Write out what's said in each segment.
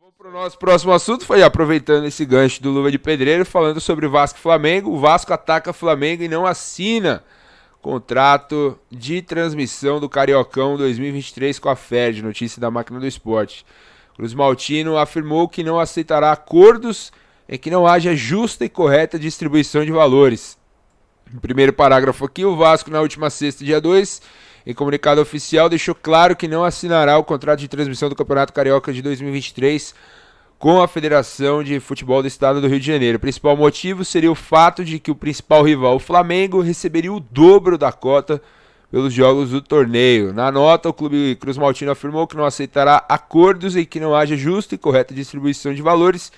Vamos para o nosso próximo assunto, foi aproveitando esse gancho do Luva de Pedreiro, falando sobre Vasco e Flamengo. O Vasco ataca Flamengo e não assina contrato de transmissão do Cariocão 2023 com a Ferd, notícia da Máquina do Esporte. Cruz Maltino afirmou que não aceitará acordos em que não haja justa e correta distribuição de valores. No primeiro parágrafo aqui, o Vasco, na última sexta, dia 2, em comunicado oficial, deixou claro que não assinará o contrato de transmissão do Campeonato Carioca de 2023 com a Federação de Futebol do Estado do Rio de Janeiro. O principal motivo seria o fato de que o principal rival, o Flamengo, receberia o dobro da cota pelos jogos do torneio. Na nota, o clube Cruz Maltino afirmou que não aceitará acordos em que não haja justa e correta distribuição de valores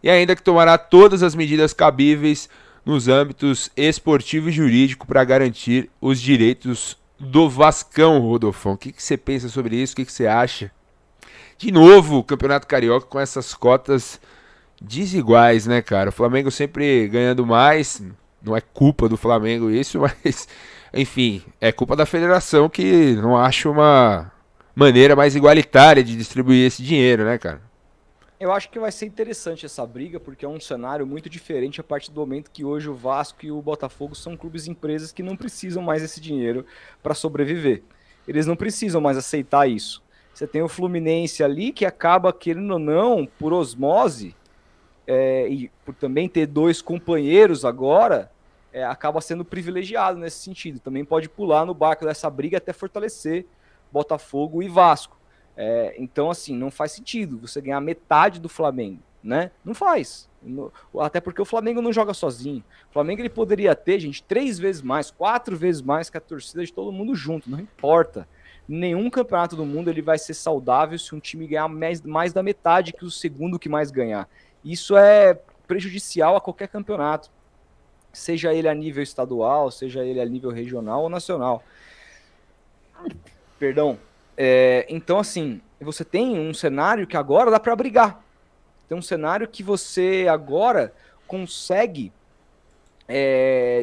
e ainda que tomará todas as medidas cabíveis nos âmbitos esportivo e jurídico para garantir os direitos do Vascão, Rodolfão. O que você pensa sobre isso? O que você acha? De novo, o Campeonato Carioca com essas cotas desiguais, né, cara? O Flamengo sempre ganhando mais. Não é culpa do Flamengo isso, mas, enfim, é culpa da federação que não acha uma maneira mais igualitária de distribuir esse dinheiro, né, cara? Eu acho que vai ser interessante essa briga, porque é um cenário muito diferente a partir do momento que hoje o Vasco e o Botafogo são clubes e empresas que não precisam mais desse dinheiro para sobreviver. Eles não precisam mais aceitar isso. Você tem o Fluminense ali que acaba, querendo ou não, por osmose, e por também ter dois companheiros agora, acaba sendo privilegiado nesse sentido. Também pode pular no barco dessa briga até fortalecer Botafogo e Vasco. Então, assim, não faz sentido você ganhar metade do Flamengo, né? Não faz. Até porque o Flamengo não joga sozinho. O Flamengo ele poderia ter, gente, 3 vezes mais, 4 vezes mais que a torcida de todo mundo junto, não importa. Nenhum campeonato do mundo ele vai ser saudável se um time ganhar mais da metade que o segundo que mais ganhar. Isso é prejudicial a qualquer campeonato, seja ele a nível estadual, seja ele a nível regional ou nacional. Perdão. Então, assim, você tem um cenário que agora dá para brigar. Tem um cenário que você agora consegue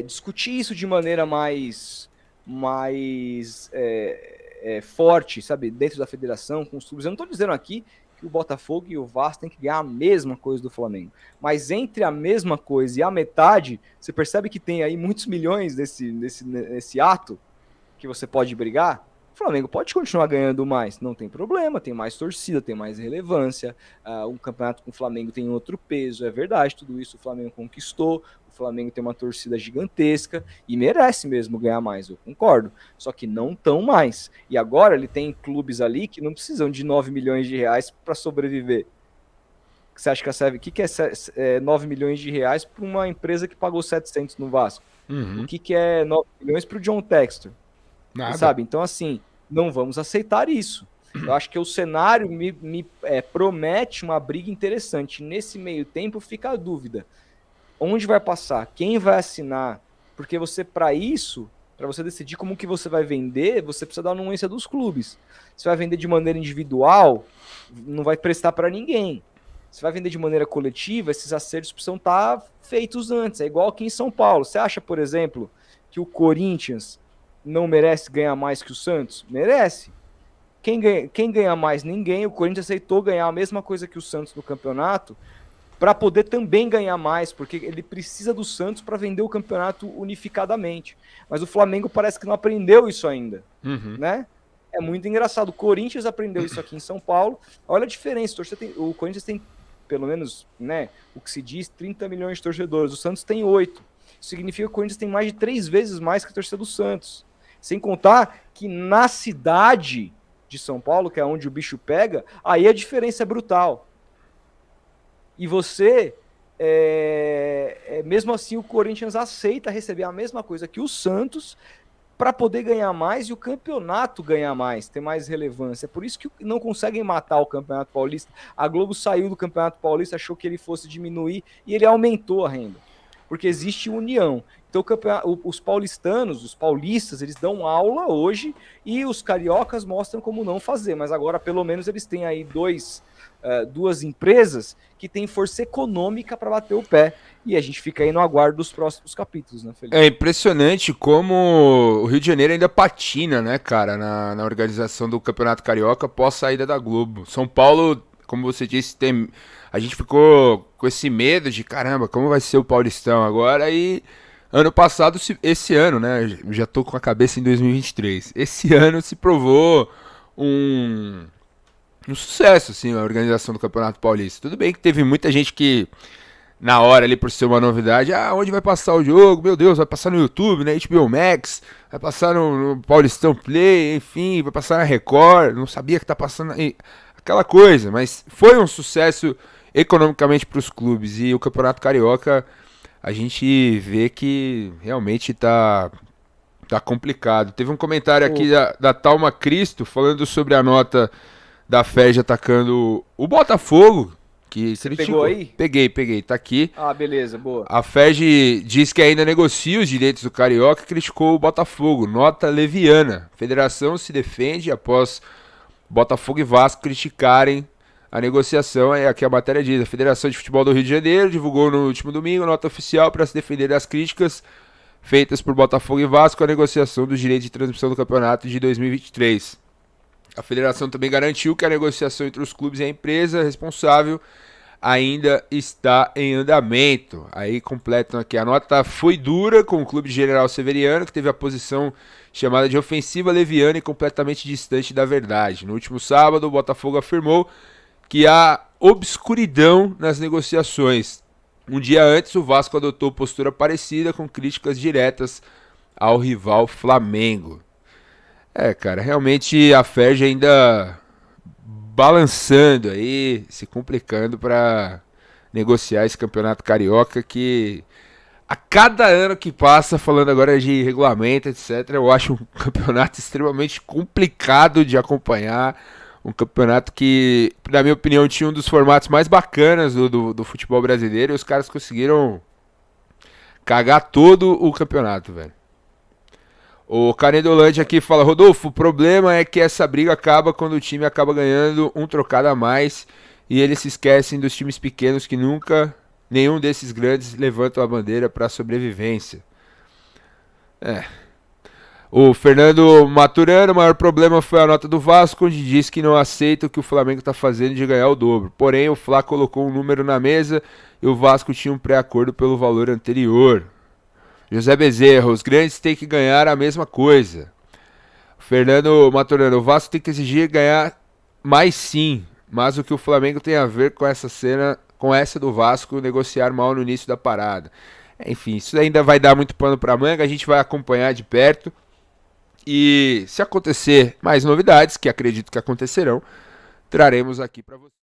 discutir isso de maneira mais forte, sabe? Dentro da federação, com os clubes. Eu não estou dizendo aqui que o Botafogo e o Vasco têm que ganhar a mesma coisa do Flamengo. Mas entre a mesma coisa e a metade, você percebe que tem aí muitos milhões nesse ato que você pode brigar. O Flamengo pode continuar ganhando mais, não tem problema, tem mais torcida, tem mais relevância, um campeonato com o Flamengo tem outro peso, é verdade, tudo isso o Flamengo conquistou, o Flamengo tem uma torcida gigantesca e merece mesmo ganhar mais, eu concordo, só que não tão mais. E agora ele tem clubes ali que não precisam de 9 milhões de reais para sobreviver. Você acha que serve? O que é 9 milhões de reais para uma empresa que pagou 700 no Vasco? Uhum. O que é 9 milhões para o John Textor? Nada. Sabe? Então, assim, não vamos aceitar isso. Eu acho que o cenário me promete uma briga interessante. Nesse meio tempo fica a dúvida. Onde vai passar? Quem vai assinar? Porque você, para isso, para você decidir como que você vai vender, você precisa da anuência dos clubes. Você vai vender de maneira individual, não vai prestar para ninguém. Você vai vender de maneira coletiva, esses acertos precisam estar feitos antes. É igual aqui em São Paulo. Você acha, por exemplo, que o Corinthians não merece ganhar mais que o Santos? Merece. Quem ganha mais? Ninguém. O Corinthians aceitou ganhar a mesma coisa que o Santos no campeonato para poder também ganhar mais, porque ele precisa do Santos para vender o campeonato unificadamente. Mas o Flamengo parece que não aprendeu isso ainda, né? É muito engraçado. O Corinthians aprendeu isso aqui em São Paulo. Olha a diferença. O Corinthians tem, pelo menos, né, o que se diz, 30 milhões de torcedores. O Santos tem 8. Isso significa que o Corinthians tem mais de 3 vezes mais que a torcida do Santos. Sem contar que na cidade de São Paulo, que é onde o bicho pega, aí a diferença é brutal. E você, mesmo assim, o Corinthians aceita receber a mesma coisa que o Santos para poder ganhar mais e o campeonato ganhar mais, ter mais relevância. É por isso que não conseguem matar o Campeonato Paulista. A Globo saiu do Campeonato Paulista, achou que ele fosse diminuir e ele aumentou a renda. Porque existe união. Então, os paulistanos, os paulistas, eles dão aula hoje e os cariocas mostram como não fazer. Mas agora, pelo menos, eles têm aí duas empresas que têm força econômica para bater o pé. E a gente fica aí no aguardo dos próximos capítulos, né, Felipe? É impressionante como o Rio de Janeiro ainda patina, né, cara, na organização do Campeonato Carioca pós saída da Globo. São Paulo como você disse, a gente ficou com esse medo de, caramba, como vai ser o Paulistão agora? E ano passado, esse ano, né? Eu já tô com a cabeça em 2023. Esse ano se provou um sucesso, assim, a organização do Campeonato Paulista. Tudo bem que teve muita gente que, na hora ali, por ser uma novidade, onde vai passar o jogo? Meu Deus, vai passar no YouTube, né? HBO Max, vai passar no Paulistão Play, enfim, vai passar na Record, não sabia que tá passando aquela coisa, mas foi um sucesso economicamente para os clubes, e o Campeonato Carioca a gente vê que realmente tá complicado. Teve um comentário aqui da Talma Cristo falando sobre a nota da FERJ atacando o Botafogo. Você pegou aí? Peguei, tá aqui. Ah, beleza, boa. A FERJ diz que ainda negocia os direitos do Carioca e criticou o Botafogo. Nota leviana. A federação se defende após Botafogo e Vasco criticarem a negociação. Aqui a matéria diz: a Federação de Futebol do Rio de Janeiro divulgou no último domingo nota oficial para se defender das críticas feitas por Botafogo e Vasco à negociação dos direitos de transmissão do campeonato de 2023. A federação também garantiu que a negociação entre os clubes e a empresa responsável ainda está em andamento. Aí completam aqui: a nota foi dura com o clube de General Severiano, que teve a posição chamada de ofensiva leviana e completamente distante da verdade. No último sábado, o Botafogo afirmou que há obscuridão nas negociações. Um dia antes, o Vasco adotou postura parecida, com críticas diretas ao rival Flamengo. Cara, realmente a FERJ ainda balançando aí, se complicando para negociar esse campeonato carioca, que a cada ano que passa, falando agora de regulamento, etc., eu acho um campeonato extremamente complicado de acompanhar, um campeonato que, na minha opinião, tinha um dos formatos mais bacanas do futebol brasileiro, e os caras conseguiram cagar todo o campeonato, velho. O Canedolândia aqui fala: Rodolfo, o problema é que essa briga acaba quando o time acaba ganhando um trocado a mais e eles se esquecem dos times pequenos que nunca, nenhum desses grandes levantam a bandeira para a sobrevivência. O Fernando Maturano: o maior problema foi a nota do Vasco, onde diz que não aceita o que o Flamengo está fazendo de ganhar o dobro. Porém, o Fla colocou um número na mesa e o Vasco tinha um pré-acordo pelo valor anterior. José Bezerra: os grandes têm que ganhar a mesma coisa. Fernando Maturano: o Vasco tem que exigir ganhar mais sim, mas o que o Flamengo tem a ver com essa cena, com essa do Vasco negociar mal no início da parada? Enfim, isso ainda vai dar muito pano pra manga, a gente vai acompanhar de perto. E se acontecer mais novidades, que acredito que acontecerão, traremos aqui para você.